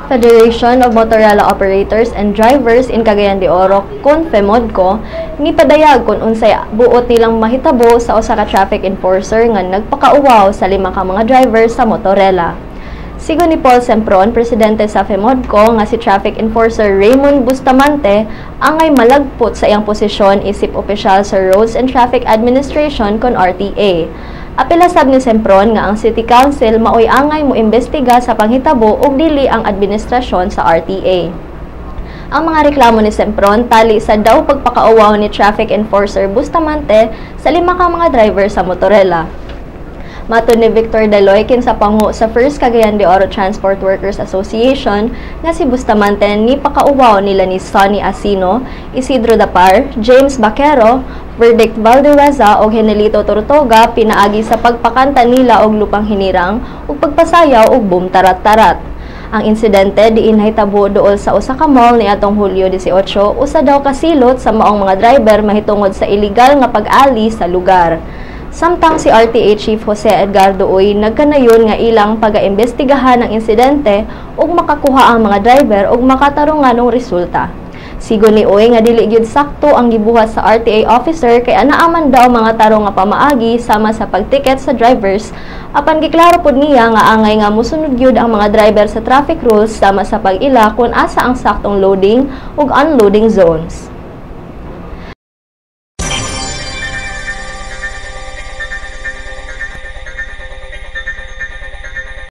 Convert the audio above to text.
Federation of Motorela Operators and Drivers in Cagayan de Oro, CONFEMODCO, ni padayag kung unsay buot nilang mahitabo sa usa ka traffic enforcer nga nagpakauwaw sa 5 ka mga driver sa motorela. Sigon ni Paul Sempron, presidente sa FEMODCO, nga si traffic enforcer Raymond Bustamante angay malagpot sa iyang posisyon isip opisyal sa Roads and Traffic Administration kon RTA. Apelasab ni Sempron nga ang City Council maoy angay mo imbestiga sa panghitabo ug dili ang administrasyon sa RTA. Ang mga reklamo ni Sempron tali sa daw pagpakauwaw ni traffic enforcer Bustamante sa 5 ka mga driver sa motorela. Matud ni Victor Daloy kinsa pangu sa First Cagayan de Oro Transport Workers Association nga si Bustamante ni pakauwaw nila ni Sonny Asino, Isidro Dapar, James Baquero, Verdict Valdeweza o Henelito Tortoga pinaagi sa pagpakanta nila og lupang hinirang ug pagpasayaw og boom tarat-tarat. Ang insidente diin nahitabo duol sa usa ka mall niadtong Hulyo 18, usa daw kasilot sa maong mga driver mahitungod sa illegal nga pag-ali sa lugar. Samtang si RTA Chief Jose Edgardo Uy nagkanayon nga ilang pag-aimbestigahan ang insidente ug makakuha ang mga driver ug makatarunganong resulta. Sigon ni Uy nga dili gyud sakto ang gibuhat sa RTA officer kay anaaman daw mga tarong nga pamaagi sama sa pagtiket sa drivers apan giklaro pud niya nga angay nga mosunod gyud ang mga driver sa traffic rules sama sa pag-ila kung asa ang saktong loading ug unloading zones.